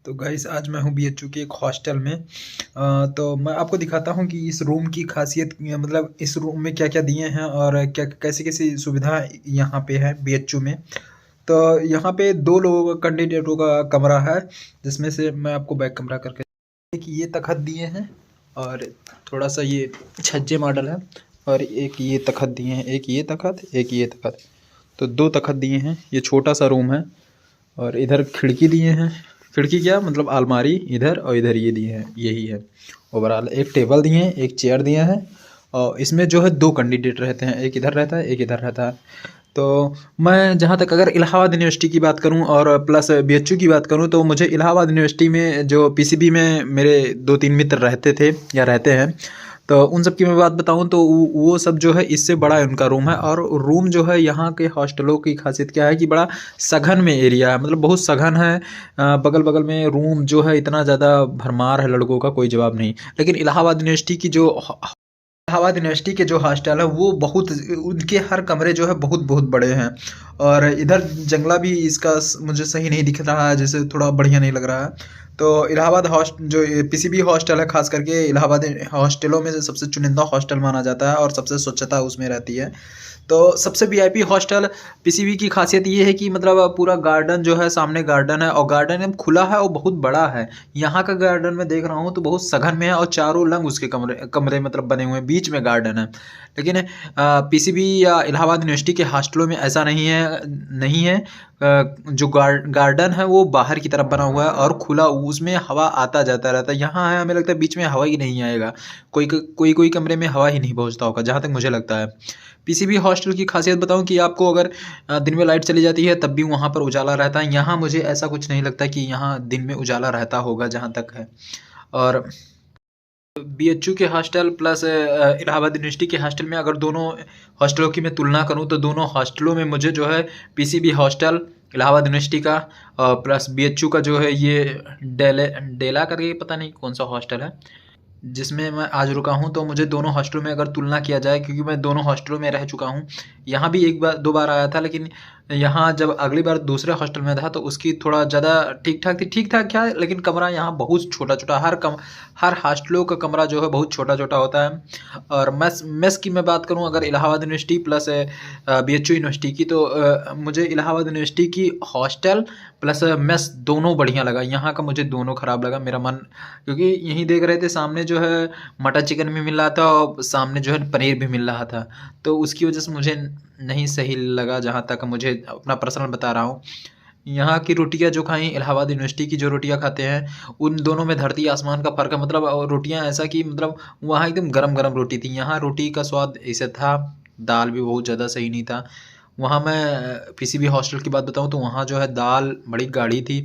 तो गाइस आज मैं हूँ बीएचयू के एक हॉस्टल में। तो मैं आपको दिखाता हूँ कि इस रूम की खासियत मतलब इस रूम में क्या-क्या दिए हैं और क्या कैसी-कैसी सुविधा यहाँ पे है बीएचयू में। तो यहाँ पे 2 लोगों का कैंडिडेटों का कमरा है, जिसमें से मैं आपको बैक कमरा करके एक ये तख़्त दिए हैं और थोड़ा-सा ये छज्जे मॉडल है और एक ये तख़्त दिए हैं, एक ये तख़्त, एक ये तख़्त। तो 2 तख़्त दिए हैं, ये छोटा-सा रूम है और इधर खिड़की दिए हैं। खिड़की क्या मतलब अलमारी इधर और इधर ये दिए हैं, यही है ओवरऑल। एक टेबल दिए हैं, एक चेयर दिया है और इसमें जो है 2 कैंडिडेट रहते हैं, एक इधर रहता है, एक इधर रहता है। तो मैं जहाँ तक अगर इलाहाबाद यूनिवर्सिटी की बात करूँ और प्लस बीएचयू की बात करूँ, तो मुझे इलाहाबाद यूनिवर्सिटी में जो पीसीबी में मेरे 2-3 मित्र रहते थे या रहते हैं, तो उन सब की मैं बात बताऊँ तो वो सब जो है इससे बड़ा है उनका रूम है। और रूम जो है यहाँ के हॉस्टलों की खासियत क्या है कि बड़ा सघन में एरिया है, मतलब बहुत सघन है। बगल-बगल में रूम जो है इतना ज़्यादा भरमार है लड़कों का, कोई जवाब नहीं। लेकिन इलाहाबाद यूनिवर्सिटी के जो हॉस्टल है वो बहुत उनके हर कमरे जो है बहुत-बहुत बड़े हैं और इधर जंगला भी इसका मुझे सही नहीं दिख रहा है, जैसे थोड़ा बढ़िया नहीं लग रहा है। तो इलाहाबाद जो पीसीबी हॉस्टल है, खास करके इलाहाबाद हॉस्टलों में से सबसे चुनिंदा हॉस्टल माना जाता है और सबसे स्वच्छता उसमें रहती है। तो सबसे वीआईपी हॉस्टल पीसीबी की खासियत ये है कि मतलब पूरा गार्डन जो है, सामने गार्डन है और गार्डन एकदम खुला है और बहुत बड़ा है। यहाँ का गार्डन मैं देख रहा हूँ तो बहुत सघन में है और चारों लंग उसके कमरे कमरे मतलब बने हुए हैं, बीच में गार्डन है। लेकिन पीसीबी या इलाहाबाद यूनिवर्सिटी के हॉस्टलों में ऐसा नहीं है। जो गार्डन है वो बाहर की तरफ बना हुआ है और खुला, उसमें हवा आता जाता रहता है। यहाँ है हमें लगता है बीच में हवा ही नहीं आएगा, कोई कमरे में हवा ही नहीं पहुँचता होगा, जहाँ तक मुझे लगता है। पीसीबी हॉस्टल की खासियत बताऊँ कि आपको अगर दिन में लाइट चली जाती है तब भी वहाँ पर उजाला रहता है। यहाँ मुझे ऐसा कुछ नहीं लगता कि यहाँ दिन में उजाला रहता होगा, जहाँ तक है। और बीएचयू के हॉस्टल प्लस इलाहाबाद यूनिवर्सिटी के हॉस्टल में अगर दोनों हॉस्टलों की मैं तुलना करूँ तो दोनों हॉस्टलों में मुझे जो है पीसीबी हॉस्टल इलाहाबाद यूनिवर्सिटी का प्लस बीएचयू का जो है ये डेला करके पता नहीं कौन सा हॉस्टल है जिसमें मैं आज रुका हूँ, तो मुझे दोनों हॉस्टलों में अगर तुलना किया जाए, क्योंकि मैं दोनों हॉस्टलों में रह चुका हूँ। यहाँ भी 1 बार 2 बार आया था, लेकिन यहाँ जब अगली बार दूसरे हॉस्टल में था तो उसकी थोड़ा ज़्यादा ठीक-ठाक थी। ठीक-ठाक क्या है, लेकिन कमरा यहाँ बहुत छोटा-छोटा, हर हॉस्टलों का कमरा जो है बहुत छोटा-छोटा होता है। और मेस की मैं बात करूँ अगर Allahabad university plus BHU university की, तो मुझे इलाहाबाद यूनिवर्सिटी की हॉस्टल प्लस मेस दोनों बढ़िया लगा। यहाँ का मुझे दोनों ख़राब लगा, मेरा मन, क्योंकि यहीं देख रहे थे सामने जो है मटर चिकन भी मिल रहा था और सामने जो है पनीर भी मिल रहा था, तो उसकी वजह से मुझे नहीं सही लगा। जहाँ तक मुझे अपना पर्सनल बता रहा हूँ, यहाँ की रोटियाँ जो खाई, इलाहाबाद यूनिवर्सिटी की जो रोटियाँ खाते हैं, उन दोनों में धरती आसमान का फ़र्क है। मतलब रोटियाँ ऐसा कि मतलब वहाँ एकदम गरम-गरम रोटी थी, यहाँ रोटी का स्वाद ऐसे था, दाल भी बहुत ज़्यादा सही नहीं था। वहाँ मैं पीसीबी हॉस्टल की बात बताऊँ तो वहाँ जो है दाल बड़ी गाढ़ी थी,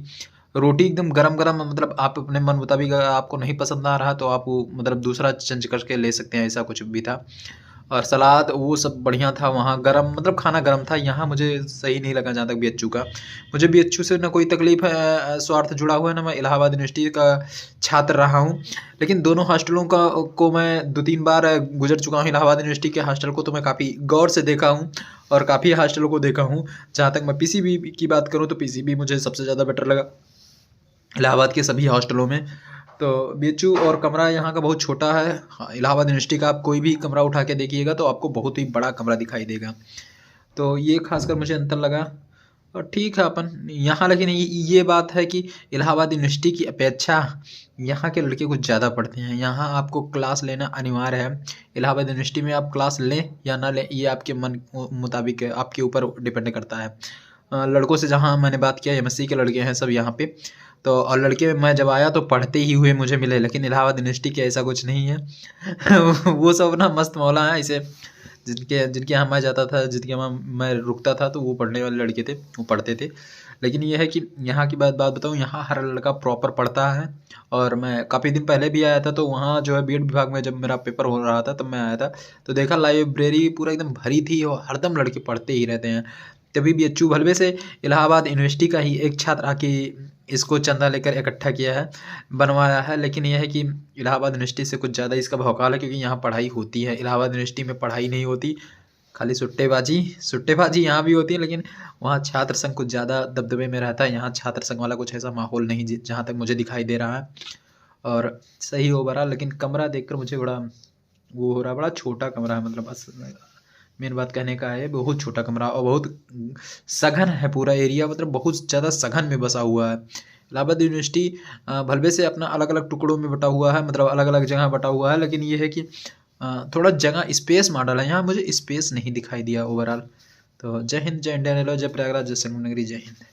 रोटी एकदम गरम-गरम, मतलब आप अपने मन मुताबिक अगर आपको नहीं पसंद आ रहा तो आप वो मतलब दूसरा चेंज करके ले सकते हैं, ऐसा कुछ भी था। और सलाद वो सब बढ़िया था, वहाँ गरम मतलब खाना गरम था। यहाँ मुझे सही नहीं लगा जहाँ तक बीएचयू का। मुझे बीएचयू से ना कोई तकलीफ़ है, स्वार्थ जुड़ा हुआ है, ना मैं इलाहाबाद यूनिवर्सिटी का छात्र रहा हूँ। लेकिन दोनों हॉस्टलों को मैं 2-3 बार गुज़र चुका हूँ। इलाहाबाद यूनिवर्सिटी के हॉस्टल को तो मैं काफ़ी गौर से देखा हूँ और काफ़ी हॉस्टलों को देखा हूँ। जहाँ तक मैं पीसीबी की बात करूँ तो पीसीबी मुझे सबसे ज़्यादा बेटर लगा इलाहाबाद के सभी हॉस्टलों में। तो बीएचयू और कमरा यहाँ का बहुत छोटा है। हाँ, इलाहाबाद यूनिवर्सिटी का आप कोई भी कमरा उठा के देखिएगा तो आपको बहुत ही बड़ा कमरा दिखाई देगा। तो ये खासकर मुझे अंतर लगा। और ठीक है अपन यहाँ, लेकिन ये बात है कि इलाहाबाद यूनिवर्सिटी की अपेक्षा यहाँ के लड़के कुछ ज़्यादा पढ़ते हैं। यहाँ आपको क्लास लेना अनिवार्य है। इलाहाबाद यूनिवर्सिटी में आप क्लास लें या ना लें, ये आपके मन मुताबिक है, आपके ऊपर डिपेंड करता है। लड़कों से जहाँ मैंने बात किया, एमएससी के लड़के हैं सब यहाँ पे, तो और लड़के मैं जब आया तो पढ़ते ही हुए मुझे मिले, लेकिन इलाहाबाद यूनिवर्सिटी के ऐसा कुछ नहीं है। वो सब ना मस्त मौला हैं ऐसे, जिनके यहाँ मैं जाता था, जिनके यहाँ मैं रुकता था, तो वो पढ़ने वाले लड़के थे, वो पढ़ते थे। लेकिन ये है कि यहाँ की बात बताऊँ, यहाँ हर लड़का प्रॉपर पढ़ता है। और मैं काफ़ी दिन पहले भी आया था, तो वहाँ जो है बीएड विभाग में जब मेरा पेपर हो रहा था तब मैं आया था, तो देखा लाइब्रेरी पूरा एकदम भरी थी और हरदम लड़के पढ़ते ही रहते हैं। तभी बीएचयू भलवे से इलाहाबाद यूनिवर्सिटी का ही एक छात्र आके इसको चंदा लेकर इकट्ठा किया है, बनवाया है। लेकिन यह है कि इलाहाबाद यूनिवर्सिटी से कुछ ज़्यादा इसका भौकाल है, क्योंकि यहाँ पढ़ाई होती है। इलाहाबाद यूनिवर्सिटी में पढ़ाई नहीं होती, खाली सुट्टेबाजी यहाँ भी होती है, लेकिन वहाँ छात्र संघ कुछ ज़्यादा दबदबे में रहता है। यहाँ छात्र संघ वाला कुछ ऐसा माहौल नहीं जहाँ तक मुझे दिखाई दे रहा है। और सही ओवरऑल, लेकिन कमरा देखकर मुझे बड़ा वो हो रहा है, बड़ा छोटा कमरा है। मतलब बस मेन बात कहने का है, बहुत छोटा कमरा और बहुत सघन है पूरा एरिया, मतलब बहुत ज़्यादा सघन में बसा हुआ है। इलाहाबाद यूनिवर्सिटी भलबे से अपना अलग अलग टुकड़ों में बटा हुआ है, मतलब अलग अलग जगह बटा हुआ है, लेकिन ये है कि थोड़ा जगह स्पेस मॉडल है। यहाँ मुझे स्पेस नहीं दिखाई दिया ओवरऑल। तो जय हिंद, जय इंडिया, जय प्रयागराज, जय संगम नगरी, जय हिंद।